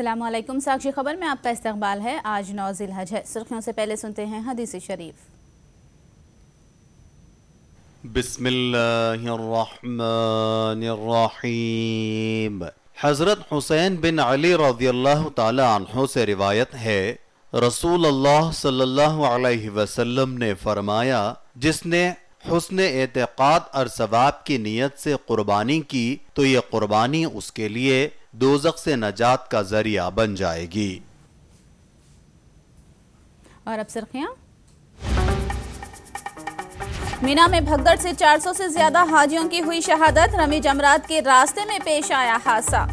अस्सलामुअलैकुम। साक्षी खबर में आपका इस्तकबाल है। आज 9 ज़िलहज है। सुर्खियों से पहले सुनते हैं हदीस शरीफ। बिस्मिल्लाहिर्रहमानिर्रहीम। हज़रत हुसैन बिन अली रज़ियल्लाहु ताला अन्हु से रिवायत है, रसूल अल्लाह सल्लल्लाहु अलैहि वसल्लम ने फरमाया, जिसने हुस्न एतक़ाद और सवाब की नीयत से कुर्बानी की तो ये कुर्बानी उसके लिए दोज़ख से नजात का जरिया बन जाएगी। और अब सुर्खियां। मीना में भगदड़ से 400 से ज्यादा हाजियों की हुई शहादत। रमी जमरात के रास्ते में पेश आया हादसा।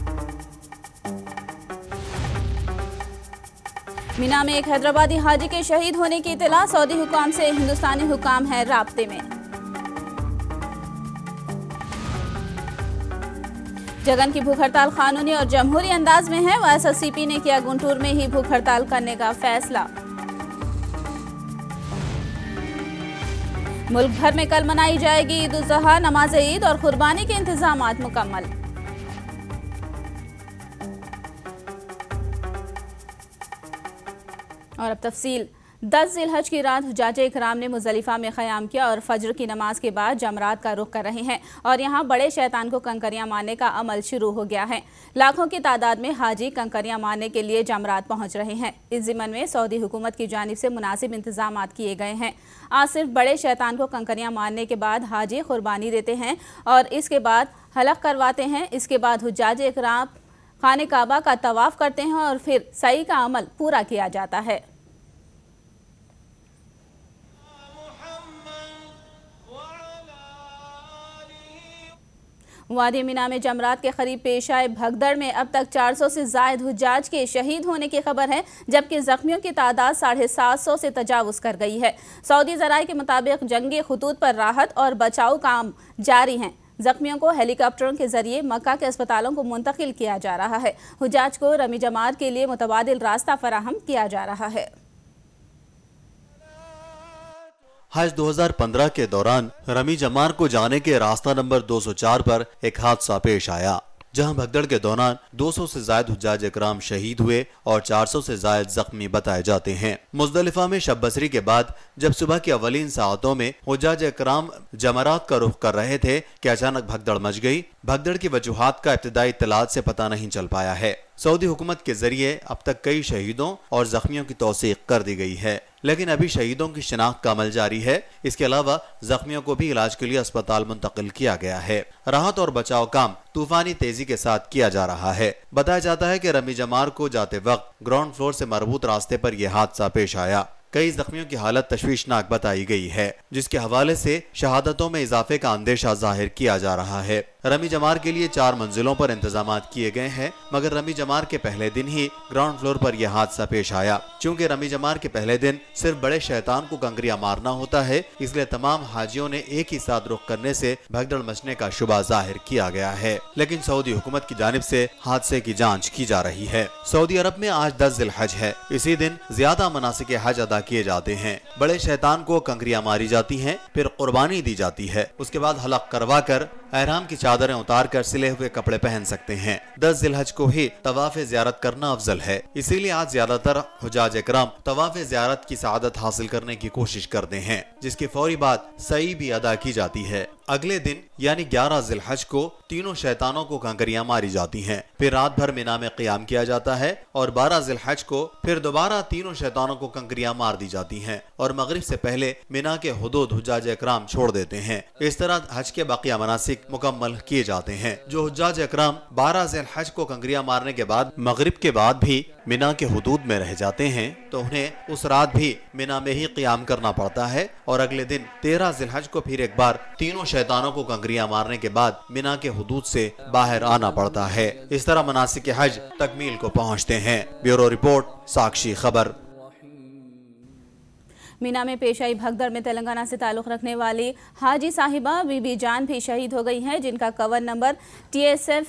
मीना में एक हैदराबादी हाजी के शहीद होने की इत्तला। सऊदी हुकाम से हिंदुस्तानी हुकाम है राब्ते में। जगन की भूख हड़ताल कानूनी और जमहूरी अंदाज में है। YSRCP ने किया गुंटूर में ही भूख हड़ताल करने का फैसला। मुल्क भर में कल मनाई जाएगी ईद उल ज़ुहा। नमाज ईद और कुर्बानी के इंतजामात मुकम्मल। और अब तफसील। 10 ज़िलहज की रात हुज्जाजे इकराम ने मुज़दलिफ़ा में क़याम किया और फजर की नमाज के बाद जमरात का रुख कर रहे हैं और यहाँ बड़े शैतान को कंकरियाँ मारने का अमल शुरू हो गया है। लाखों की तादाद में हाजी कंकरियाँ मारने के लिए जमरात पहुँच रहे हैं। इस ज़िमन में सऊदी हुकूमत की जानिब से मुनासिब इंतजामात किए गए हैं। आज सिर्फ बड़े शैतान को कंकरियाँ मारने के बाद हाजी कुर्बानी देते हैं और इसके बाद हलक करवाते हैं। इसके बाद हुज्जाजे इकराम खाने काबा का तवाफ़ करते हैं और फिर सई का अमल पूरा किया जाता है। वादी मीना में जमरात के करीब पेश आए भगदड़ में अब तक 400 से जायद हुज्जाज के शहीद होने की खबर है, जबकि जख्मियों की तादाद 750 से तजावुज कर गई है। सऊदी ज़राए के मुताबिक जंगी खुतूत पर राहत और बचाव काम जारी हैं। जख्मियों को हेलीकॉप्टरों के जरिए मक्का के अस्पतालों को मुंतकिल किया जा रहा है। हुज्जाज को रमी जमात के लिए मुतबादिल रास्ता फराहम किया जा रहा है। हज 2015 के दौरान रमी जमार को जाने के रास्ता नंबर 204 पर एक हादसा पेश आया, जहां भगदड़ के दौरान 200 से जायद हुज्जाज इकराम शहीद हुए और 400 से जायद जख्मी बताए जाते हैं। मुज़दलिफ़ा में शब बसरी के बाद जब सुबह की अवलीन साअतों में हुज्जाज इकराम जमरात का रुख कर रहे थे कि अचानक भगदड़ मच गई। भगदड़ की वजूहात का इब्तिदाई इत्तलात से पता नहीं चल पाया है। सऊदी हुकूमत के जरिए अब तक कई शहीदों और जख्मियों की तौसीक कर दी गई है, लेकिन अभी शहीदों की शिनाख्त का अमल जारी है। इसके अलावा जख्मियों को भी इलाज के लिए अस्पताल मुंतकिल किया गया है। राहत और बचाव काम तूफानी तेजी के साथ किया जा रहा है। बताया जाता है कि रमी जमार को जाते वक्त ग्राउंड फ्लोर से मरबूत रास्ते पर यह हादसा पेश आया। कई जख्मियों की हालत तशवीशनाक बताई गई है, जिसके हवाले से शहादतों में इजाफे का अंदेशा जाहिर किया जा रहा है। रमी जमार के लिए 4 मंजिलों पर इंतजामात किए गए हैं, मगर रमी जमार के पहले दिन ही ग्राउंड फ्लोर पर यह हादसा पेश आया। चूंकि रमी जमार के पहले दिन सिर्फ बड़े शैतान को कंकरियां मारना होता है, इसलिए तमाम हाजियों ने एक ही साथ रुख करने से भगदड़ मचने का शुबा जाहिर किया गया है। लेकिन सऊदी हुकूमत की जानिब से हादसे की जांच की जा रही है। सऊदी अरब में आज 10 ज़िलहज है। इसी दिन ज्यादा मनासिक हज अदा किए जाते हैं। बड़े शैतान को कंकरियां मारी जाती हैं, फिर कुर्बानी दी जाती है। उसके बाद हलक करवा कर एहराम की चादरें उतार कर सिले हुए कपड़े पहन सकते हैं। 10 ज़िलहज को ही तवाफ ज़ियारत करना अफजल है, इसीलिए आज ज्यादातर हुज्जाज इकराम तवाफ ज़ियारत की सआदत हासिल करने की कोशिश करते हैं, जिसके फौरी बाद सई भी अदा की जाती है। अगले दिन यानी 11 ज़िलहज को तीनों शैतानों को कंकरियां मारी जाती हैं। फिर रात भर मिना में क़याम किया जाता है और 12 ज़िलहज को फिर दोबारा तीनों शैतानों को कंकरियां मार दी जाती हैं और मगरिब से पहले मिना के हुदूद हुज्जाज इकराम छोड़ देते हैं। इस तरह हज के बाकी मनासिक मुकम्मल किए जाते हैं। जो हुज्जाज इकराम 12 ज़िलहज को कंकरियां मारने के बाद मगरिब के बाद भी मिना के हुदूद में रह जाते हैं, तो उन्हें उस रात भी मिना में ही क़याम करना पड़ता है और अगले दिन 13 ज़िलहज को फिर एक बार तीनों शैतानों को कंकरियां मारने के बाद मिना के हुदूद से बाहर आना पड़ता है। इस तरह मनासिक हज तकमील को पहुंचते हैं। ब्यूरो रिपोर्ट, साक्षी खबर। मीना में पेश आई भगदड़ में तेलंगाना से ताल्लुक़ रखने वाली हाजी साहिबा बीबी जान भी शहीद हो गई हैं, जिनका कवर नंबर TSF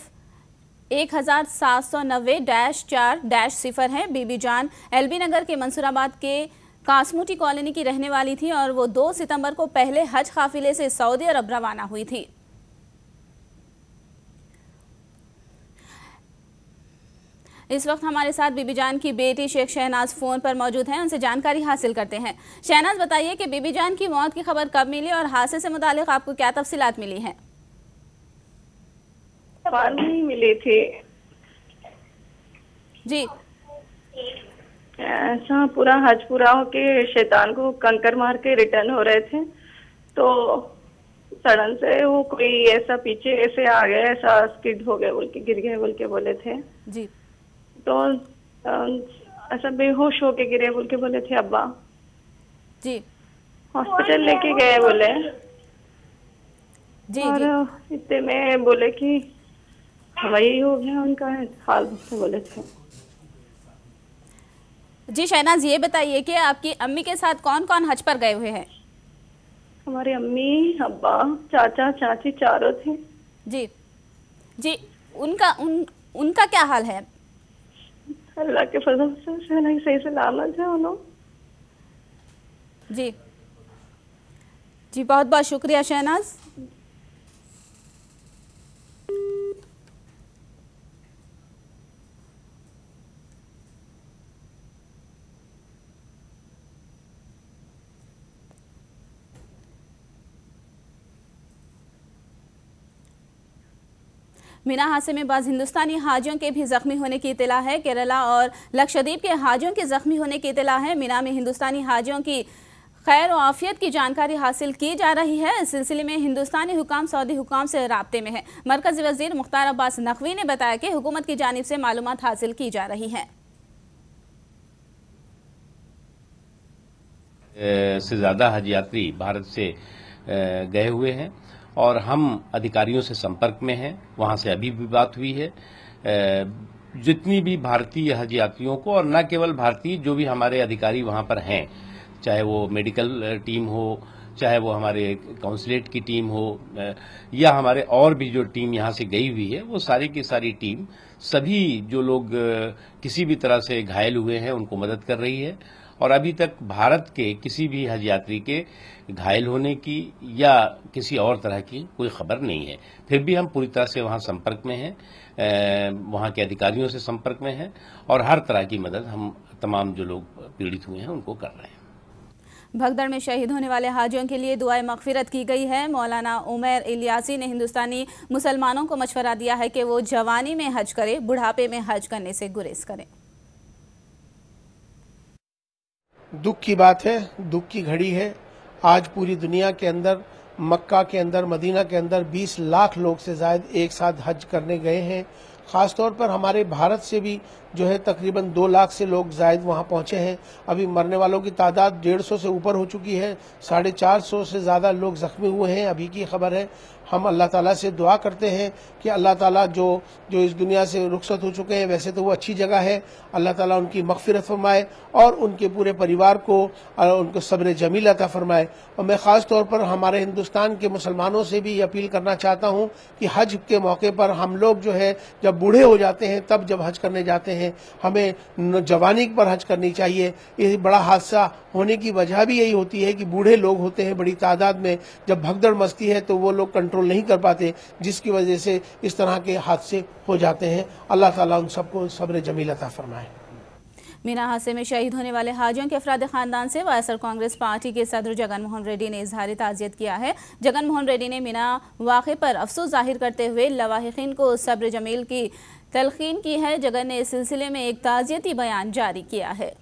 1790-4-0 है। बीबी जान LB नगर के मंसूराबाद के कासमुटी कॉलोनी की रहने वाली थी और वो 2 सितंबर को पहले हज काफिले से सऊदी अरब रवाना हुई थी। इस वक्त हमारे साथ बीबी जान की बेटी शेख शहनाज फोन पर मौजूद हैं, उनसे जानकारी हासिल करते हैं। शहनाज, बताइए कि बीबी जान की मौत की खबर कब मिली और हादसे से मुतालिक आपको क्या तफसीलात मिली हैं? नहीं मिली थी जी। ऐसा पूरा हज पूरा होके शैतान को कंकर मार के रिटर्न हो रहे थे, तो सडन से वो कोई ऐसा पीछे ऐसे आ गया, ऐसा स्किड हो गए बोल के, गिर गए बोल के बोले थे जी। तो ऐसा बेहोश होके गिरे बोल के बोले थे अब्बा जी। हॉस्पिटल लेके गए बोले जी। और इतने में बोले कि वही हो गया उनका हाल बोले थे। जी शहनाज, ये बताइए कि आपकी अम्मी के साथ कौन कौन हज पर गए हुए हैं? हमारी अम्मी, अब्बा, चाचा, चाची चारों थे। जी जी। उनका क्या हाल है? अल्लाह के फजल से सही सलामत है उन्होंने। जी जी, बहुत बहुत शुक्रिया शहनाज। मीना हादसे में बाज़ हिंदुस्तानी हाजियों के भी जख्मी होने की इत्तला है। केरला और लक्षद्वीप के हाजियों के जख्मी होने की इत्तला है। मीना में हिंदुस्तानी हाजियों की खैर व आफियत की जानकारी हासिल की जा रही है। इस सिलसिले में हिंदुस्तानी हुकाम सऊदी हुकाम से राब्ते में है। मरकजी वजीर मुख्तार अब्बास नकवी ने बताया कि हुकूमत की जानिब से मालूमात हासिल की जा रही है। से ज़्यादा हज यात्री भारत से गए हुए हैं और हम अधिकारियों से संपर्क में हैं। वहां से अभी भी बात हुई है। जितनी भी भारतीय हज यात्रियों को, और न केवल भारतीय, जो भी हमारे अधिकारी वहां पर हैं, चाहे वो मेडिकल टीम हो, चाहे वो हमारे काउंसलेट की टीम हो, या हमारे और भी जो टीम यहां से गई हुई है, वो सारी की सारी टीम सभी जो लोग किसी भी तरह से घायल हुए हैं उनको मदद कर रही है। और अभी तक भारत के किसी भी हज यात्री के घायल होने की या किसी और तरह की कोई खबर नहीं है। फिर भी हम पूरी तरह से वहां संपर्क में हैं, वहां के अधिकारियों से संपर्क में हैं और हर तरह की मदद हम तमाम जो लोग पीड़ित हुए हैं उनको कर रहे हैं। भगदड़ में शहीद होने वाले हाजियों के लिए दुआए मगफिरत की गई है। मौलाना उमर इलियासी ने हिंदुस्तानी मुसलमानों को मशवरा दिया है कि वो जवानी में हज करें, बुढ़ापे में हज करने से गुरेज करें। दुख की बात है, दुख की घड़ी है। आज पूरी दुनिया के अंदर, मक्का के अंदर, मदीना के अंदर 20 लाख लोग से ज्यादा एक साथ हज करने गए हैं। खासतौर पर हमारे भारत से भी जो है तकरीबन 2 लाख से लोग जायद वहां पहुंचे हैं। अभी मरने वालों की तादाद 150 से ऊपर हो चुकी है। 450 से ज्यादा लोग जख्मी हुए हैं, अभी की खबर है। हम अल्लाह ताला से दुआ करते हैं कि अल्लाह ताला जो इस दुनिया से रुखसत हो चुके हैं, वैसे तो वो अच्छी जगह है, अल्लाह ताला उनकी मगफिरत फरमाए और उनके पूरे परिवार को उनको सब्र जमील अता फरमाए। और मैं खास तौर पर हमारे हिंदुस्तान के मुसलमानों से भी अपील करना चाहता हूं कि हज के मौके पर हम लोग जो है जब बूढ़े हो जाते हैं, तब जब हज करने जाते हैं, हमें जवानी पर हज करनी चाहिए। ये बड़ा हादसा होने की वजह भी यही होती है कि बूढ़े लोग होते हैं बड़ी तादाद में, जब भगदड़ मचती है तो वो लोग कंट्रोल नहीं कर पाते, जिसकी वजह से इस तरह के हादसे हो जाते हैं। अल्लाह ताला उन सबको सब्र जमील अता फरमाए। मीना हादसे में शहीद होने वाले हाजियों के अफराद खानदान से वायएसआर कांग्रेस पार्टी के सदर जगन मोहन रेड्डी ने इजहार ताज़ियत किया है। जगन मोहन रेड्डी ने मीना वाक़े पर अफसोस जाहिर करते हुए लवाहिकीन को सब्र जमील की तलकीन की है। जगन ने इस सिलसिले में एक ताज़ियती बयान जारी किया है।